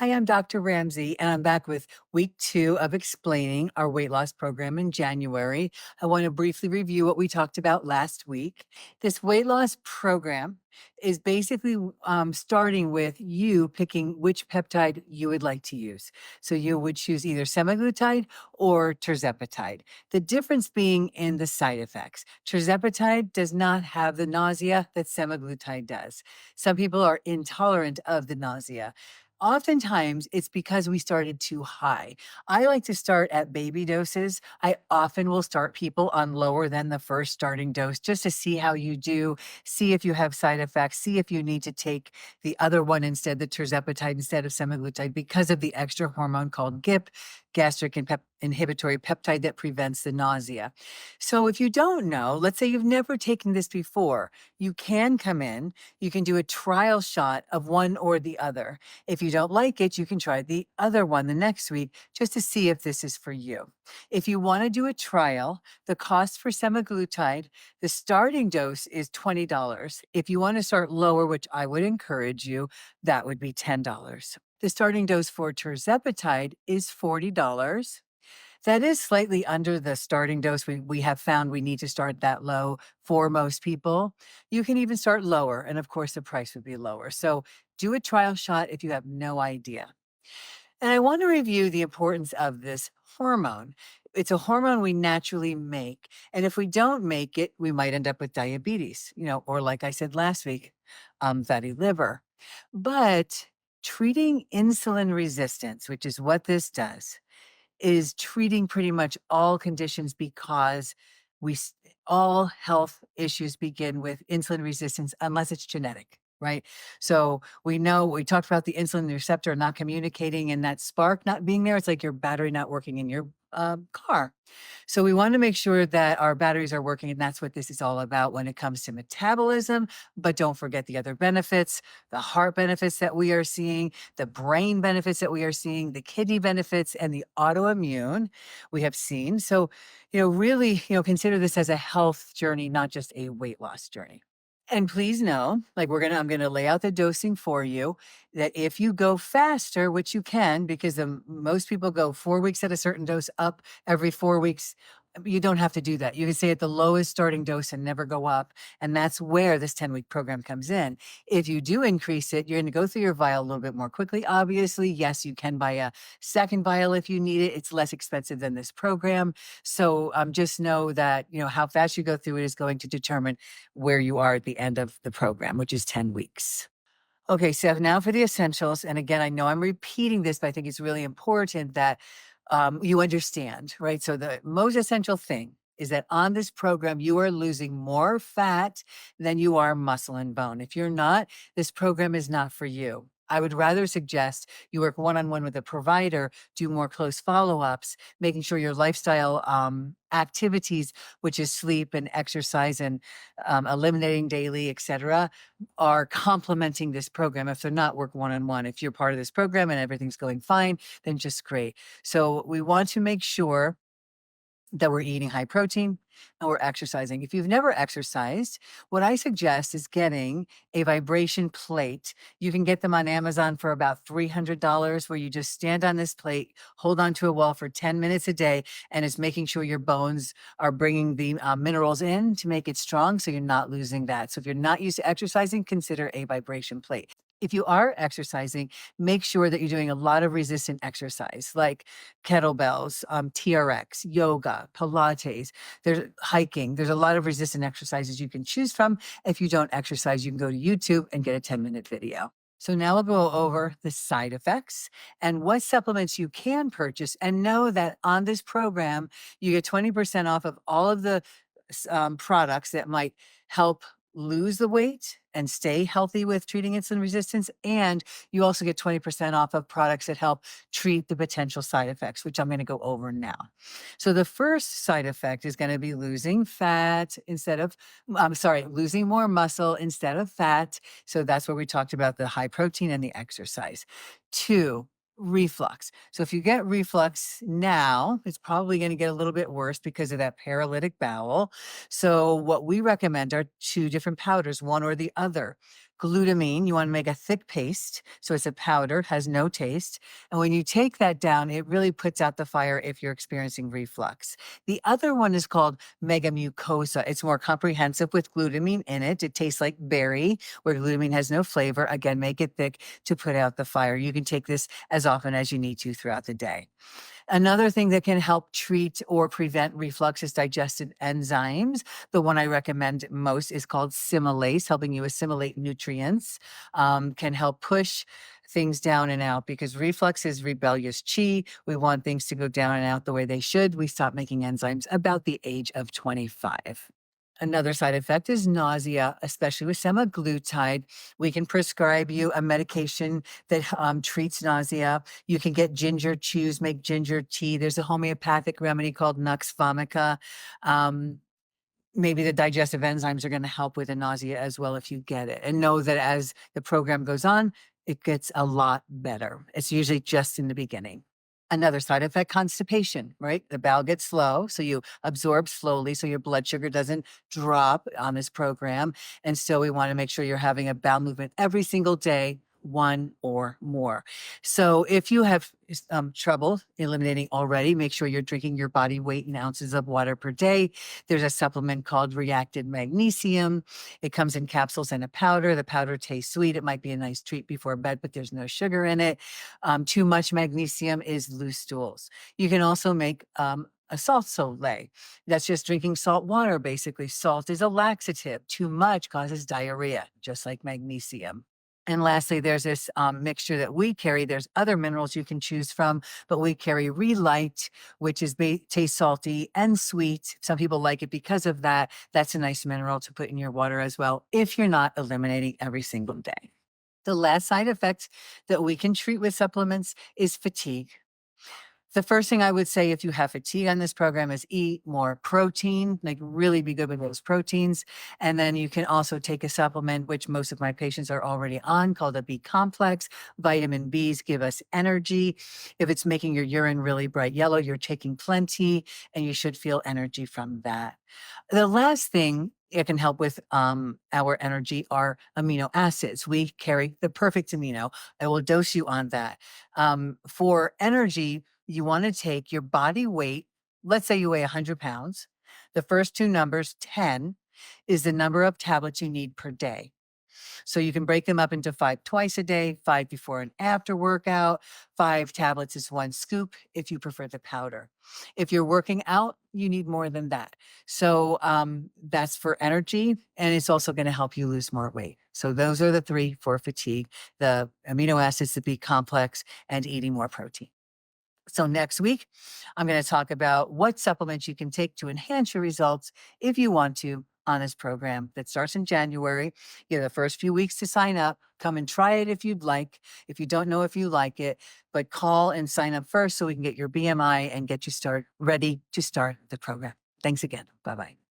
Hi, I'm Dr. Ramsey, and I'm back with week 2 of explaining our weight loss program in January. I want to briefly review what we talked about last week. This weight loss program is basically starting with you picking which peptide you would like to use. So you would choose either semaglutide or tirzepatide. The difference being in the side effects. Tirzepatide does not have the nausea that semaglutide does. Some people are intolerant of the nausea. Oftentimes, it's because we started too high. I like to start at baby doses. I often will start people on lower than the first starting dose just to see how you do, see if you have side effects, see if you need to take the other one instead, the tirzepatide instead of semaglutide, because of the extra hormone called GIP, gastric and inhibitory peptide that prevents the nausea. So if you don't know, let's say you've never taken this before, you can come in, you can do a trial shot of one or the other. If you don't like it, you can try the other one the next week just to see if this is for you. If you want to do a trial, the cost for semaglutide, the starting dose is $20. If you want to start lower, which I would encourage you, that would be $10. The starting dose for tirzepatide is $40. That is slightly under the starting dose. We have found we need to start that low for most people. You can even start lower, and of course, the price would be lower. So do a trial shot if you have no idea. And I want to review the importance of this hormone. It's a hormone we naturally make. And if we don't make it, we might end up with diabetes, or like I said last week, fatty liver. But treating insulin resistance, which is what this does, is treating pretty much all conditions because all health issues begin with insulin resistance unless it's genetic, right? So we know we talked about the insulin receptor not communicating and that spark not being there. It's like your battery not working in your car. So we want to make sure that our batteries are working, and that's what this is all about when it comes to metabolism. But don't forget the other benefits, the heart benefits that we are seeing, the brain benefits that we are seeing, the kidney benefits, and the autoimmune we have seen. So, really, consider this as a health journey, not just a weight loss journey. And please know, like I'm gonna lay out the dosing for you, that if you go faster, which you can, because most people go 4 weeks at a certain dose up every 4 weeks, you don't have to do that. You can stay at the lowest starting dose and never go up, and that's where this 10-week program comes in. If you do increase it, you're gonna go through your vial a little bit more quickly. Obviously, yes, you can buy a second vial if you need it. It's less expensive than this program. So, just know that, how fast you go through it is going to determine where you are at the end of the program, which is 10 weeks. Okay, so now for the essentials. And again, I know I'm repeating this, but I think it's really important that you understand, right? So the most essential thing is that on this program, you are losing more fat than you are muscle and bone. If you're not, this program is not for you. I would rather suggest you work one-on-one with a provider, do more close follow-ups, making sure your lifestyle activities, which is sleep and exercise and eliminating daily, et cetera, are complementing this program. If they're not, work one-on-one. If you're part of this program and everything's going fine, then just great. So we want to make sure that we're eating high protein and we're exercising. If you've never exercised, what I suggest is getting a vibration plate. You can get them on Amazon for about $300, where you just stand on this plate, hold onto a wall for 10 minutes a day, and it's making sure your bones are bringing the minerals in to make it strong so you're not losing that. So if you're not used to exercising, consider a vibration plate. If you are exercising, make sure that you're doing a lot of resistant exercise like kettlebells, TRX, yoga, Pilates, there's hiking. There's a lot of resistant exercises you can choose from. If you don't exercise, you can go to YouTube and get a 10-minute video. So now we'll go over the side effects and what supplements you can purchase, and know that on this program, you get 20% off of all of the products that might help lose the weight and stay healthy with treating insulin resistance. And you also get 20% off of products that help treat the potential side effects, which I'm going to go over now. So the first side effect is going to be losing fat instead of, losing more muscle instead of fat. So that's where we talked about the high protein and the exercise. Two, reflux. So if you get reflux now, it's probably going to get a little bit worse because of that paralytic bowel. So what we recommend are two different powders, one or the other. Glutamine, you want to make a thick paste. So it's a powder, has no taste. And when you take that down, it really puts out the fire if you're experiencing reflux. The other one is called mega mucosa. It's more comprehensive with glutamine in it. It tastes like berry, where glutamine has no flavor. Again, make it thick to put out the fire. You can take this as often as you need to throughout the day. Another thing that can help treat or prevent reflux is digestive enzymes. The one I recommend most is called Similase, helping you assimilate nutrients, can help push things down and out because reflux is rebellious chi. We want things to go down and out the way they should. We stop making enzymes about the age of 25. Another side effect is nausea, especially with semaglutide. We can prescribe you a medication that treats nausea. You can get ginger chews, make ginger tea. There's a homeopathic remedy called Nux vomica. Um, Maybe the digestive enzymes are going to help with the nausea as well if you get it. And know that as the program goes on, it gets a lot better. It's usually just in the beginning. Another side effect, constipation, right? The bowel gets slow, so you absorb slowly, so your blood sugar doesn't drop on this program. And so we want to make sure you're having a bowel movement every single day, one or more. So if you have trouble eliminating already, make sure you're drinking your body weight in ounces of water per day. There's a supplement called reactive magnesium. It comes in capsules and a powder. The powder tastes sweet. It might be a nice treat before bed, but there's no sugar in it. Too much magnesium is loose stools. You can also make a salt sole. That's just drinking salt water, basically. Salt is a laxative. Too much causes diarrhea, just like magnesium. And lastly, there's this mixture that we carry. There's other minerals you can choose from, but we carry Relight, which is tastes salty and sweet. Some people like it because of that. That's a nice mineral to put in your water as well if you're not eliminating every single day. The last side effect that we can treat with supplements is fatigue. The first thing I would say if you have fatigue on this program is eat more protein, like really be good with those proteins. And then you can also take a supplement, which most of my patients are already on, called a B complex. Vitamin Bs give us energy. If it's making your urine really bright yellow, you're taking plenty and you should feel energy from that. The last thing it can help with our energy are amino acids. We carry the Perfect Amino. I will dose you on that. For energy, you want to take your body weight. Let's say you weigh 100 pounds. The first two numbers, 10, is the number of tablets you need per day. So you can break them up into 5 twice a day, 5 before and after workout. 5 tablets is 1 scoop if you prefer the powder. If you're working out, you need more than that. So that's for energy, and it's also going to help you lose more weight. So those are the 3 for fatigue: the amino acids, the B complex, and eating more protein. So next week, I'm going to talk about what supplements you can take to enhance your results if you want to on this program that starts in January. You have the first few weeks to sign up. Come and try it if you'd like. If you don't know if you like it, but call and sign up first so we can get your BMI and get you ready to start the program. Thanks again. Bye-bye.